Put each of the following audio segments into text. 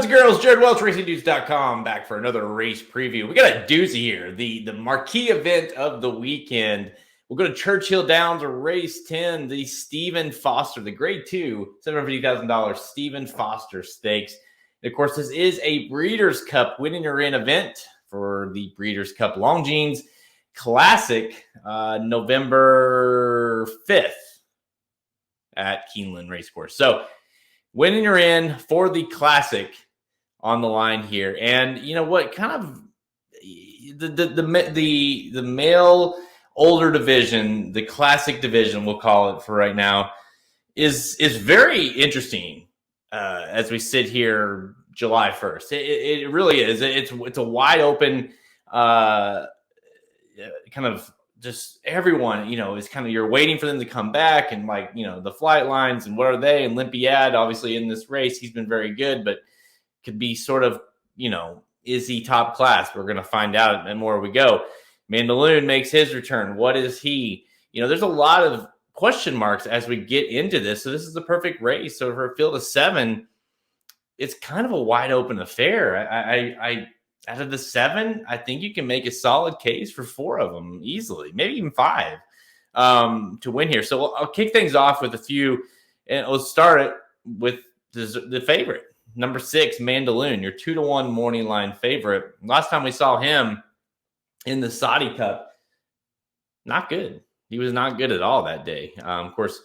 Guys and girls, Jared Welch, RacingDudes.com, back for another race preview. We got a doozy here, the marquee event of the weekend. We'll go to Churchill Downs, race 10, the Stephen Foster, the grade 2, $750,000 Stephen Foster Stakes. And of course, this is a Breeders' Cup winning or in event for the Breeders' Cup Longines Classic, November 5th at Keeneland Racecourse. So, winning or in for the Classic on the line here. And you know what? Kind of the male older division, the Classic division, we'll call it for right now, is very interesting as we sit here July 1st. It really is. It's a wide open kind of just everyone, is kind of, you're waiting for them to come back and the flight lines and what are they? And Olympiad, obviously in this race, he's been very good, but could be sort of, is he top class? We're going to find out the more we go. Mandaloun makes his return. What is he? There's a lot of question marks as we get into this. So this is the perfect race. So for a field of 7, it's kind of a wide open affair. I out of the 7, I think you can make a solid case for 4 of them easily, maybe even 5 to win here. So I'll kick things off with a few, and we'll start it with the favorite, number 6, Mandaloun, your 2-1 morning line favorite. Last time we saw him in the Saudi Cup, not good. He was not good at all that day. Of course,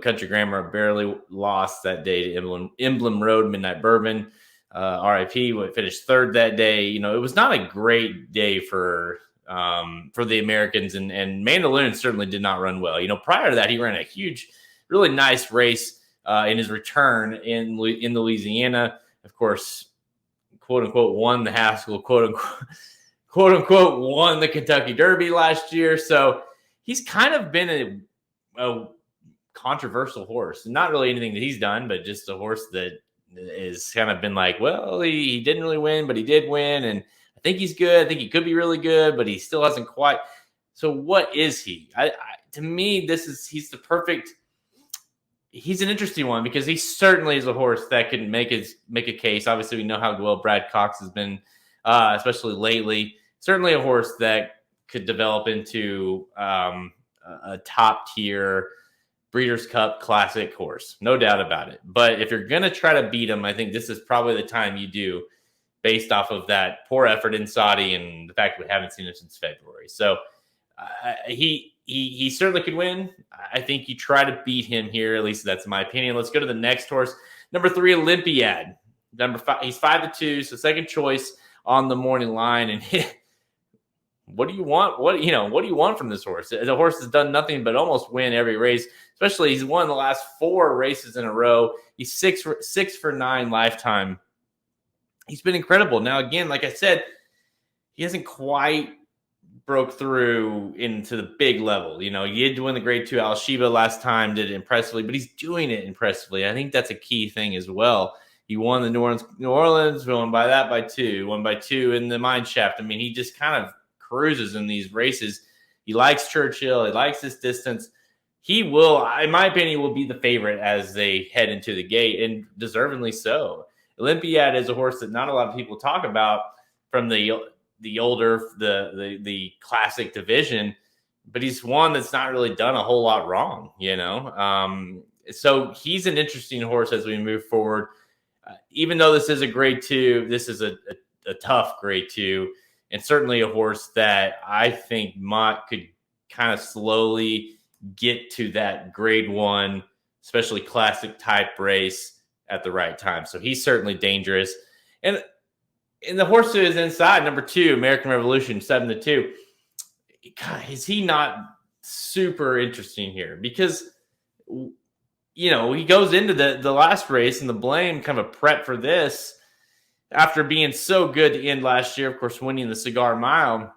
Country Grammar barely lost that day to Emblem Road Midnight Bourbon. RIP, finished 3rd that day. It was not a great day for the Americans, and Mandaloun certainly did not run well. Prior to that, he ran a huge, really nice race in his return in Louisiana. Of course, quote unquote, won the Haskell, quote unquote, won the Kentucky Derby last year. So he's kind of been a controversial horse. Not really anything that he's done, but just a horse that is kind of been like, well, he didn't really win, but he did win. And I think he's good. I think he could be really good, but he still hasn't quite. So what is he? To me, he's an interesting one because he certainly is a horse that can make a case. Obviously, we know how well Brad Cox has been, especially lately. Certainly a horse that could develop into a top tier Breeders' Cup Classic horse, no doubt about it. But if you're going to try to beat him, I think this is probably the time you do, based off of that poor effort in Saudi and the fact we haven't seen him since February. So he certainly could win. I think you try to beat him here. At least that's my opinion. Let's go to the next horse, number 3, Olympiad. Number 5, he's 5-2, so second choice on the morning line. And what do you want? What do you want from this horse? The horse has done nothing but almost win every race. Especially, he's won the last 4 races in a row. He's 6 for 9 lifetime. He's been incredible. Now, again, like I said, he hasn't quite broke through into the big level. He did win the grade 2 Al Sheba last time, did it impressively, but he's doing it impressively. I think that's a key thing as well. He won the New Orleans, won by 2, won by 2 in the Mine Shaft. I mean, he just kind of cruises in these races. He likes Churchill. He likes this distance. He will, in my opinion, will be the favorite as they head into the gate, and deservingly so. Olympiad is a horse that not a lot of people talk about from the older, the Classic division, but he's one that's not really done a whole lot wrong, So he's an interesting horse as we move forward. Even though this is a grade 2, this is a tough grade 2, and certainly a horse that I think could kind of slowly get to that grade 1, especially Classic type race at the right time. So he's certainly dangerous. And the horse that is inside, number 2, American Revolution, 7-2. God, is he not super interesting here? Because, he goes into the last race and the blame kind of prep for this after being so good to end last year, of course, winning the Cigar Mile.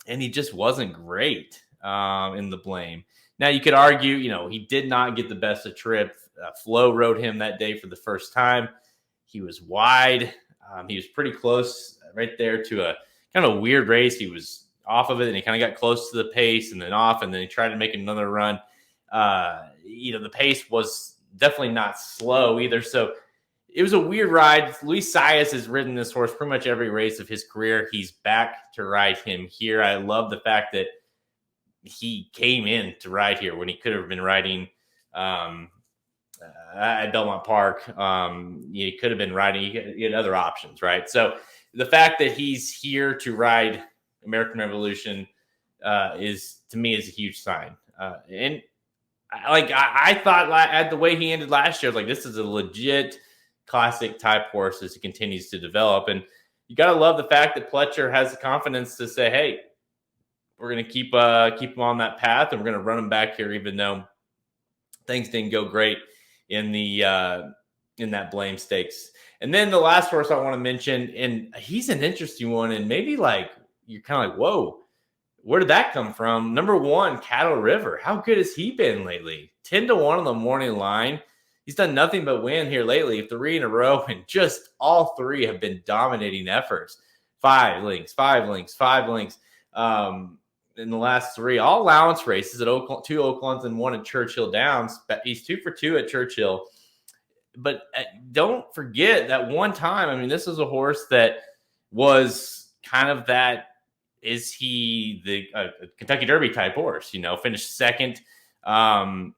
And he just wasn't great in the blame. Now, you could argue, he did not get the best of trip. Flo rode him that day for the first time. He was wide. He was pretty close right there to a kind of weird race. He was off of it, and he kind of got close to the pace and then off, and then he tried to make another run. The pace was definitely not slow either. So it was a weird ride. Luis Saez has ridden this horse pretty much every race of his career. He's back to ride him here. I love the fact that he came in to ride here when he could have been riding at Belmont Park. He could have been riding. He had other options, right? So the fact that he's here to ride American Revolution is, to me, is a huge sign. And I thought at the way he ended last year, I was like, this is a legit classic type horse as he continues to develop. And you got to love the fact that Pletcher has the confidence to say, hey, we're going to keep him on that path, and we're going to run him back here, even though things didn't go great in that Blame Stakes. And then the last horse I want to mention, and he's an interesting one, and maybe like you're kind of like, whoa, where did that come from? Number 1, Cattle River. How good has he been lately? 10-1 on the morning line. He's done nothing but win here lately, 3 in a row, and just all 3 have been dominating efforts. 5 links, 5 links, 5 links. In the last 3, all allowance races at 2 Oaklands and 1 at Churchill Downs. He's 2 for 2 at Churchill. But don't forget that one time, I mean, this is a horse that was kind of that, is he the Kentucky Derby type horse, finished second in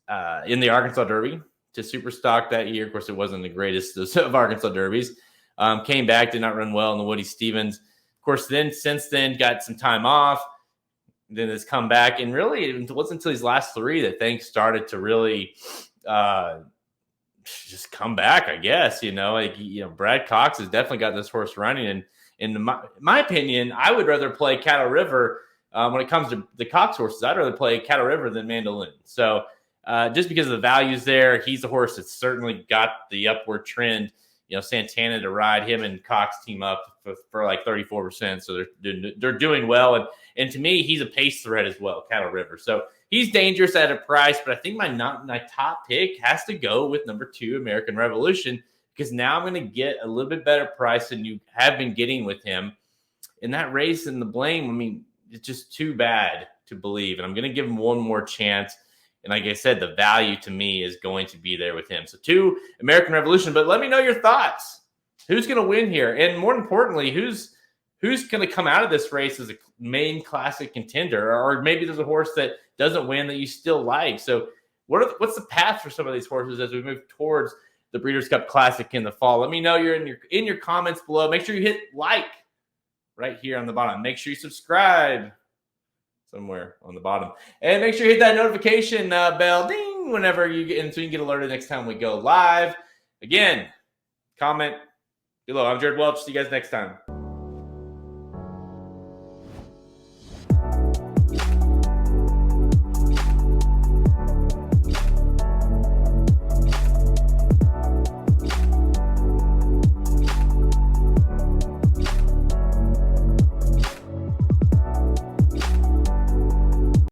the Arkansas Derby to Superstock that year. Of course, it wasn't the greatest of Arkansas Derbies. Came back, did not run well in the Woody Stevens. Of course, since then, got some time off. Then has come back, and really it wasn't until these last 3 that things started to really just come back, I guess. Brad Cox has definitely got this horse running, and in my opinion, I would rather play Cattle River when it comes to the Cox horses. I'd rather play Cattle River than Mandaloun. So just because of the values there, he's a horse that's certainly got the upward trend. Santana to ride, him and Cox team up for like 34%. So they're doing well. And to me, he's a pace threat as well, Cattle River. So he's dangerous at a price, but I think my top pick has to go with number 2, American Revolution, because now I'm going to get a little bit better price than you have been getting with him. In that race and the Blame, I mean, it's just too bad to believe. And I'm going to give him one more chance. And like I said, the value to me is going to be there with him. So 2, American Revolution. But let me know your thoughts. Who's going to win here? And more importantly, who's going to come out of this race as a main classic contender? Or maybe there's a horse that doesn't win that you still like. So what's the path for some of these horses as we move towards the Breeders' Cup Classic in the fall? Let me know. You're in your comments below. Make sure you hit like right here on the bottom. Make sure you subscribe somewhere on the bottom, and make sure you hit that notification bell ding whenever you get in, so you can get alerted next time we go live. Again, comment below. I'm Jared Welch. See you guys next time.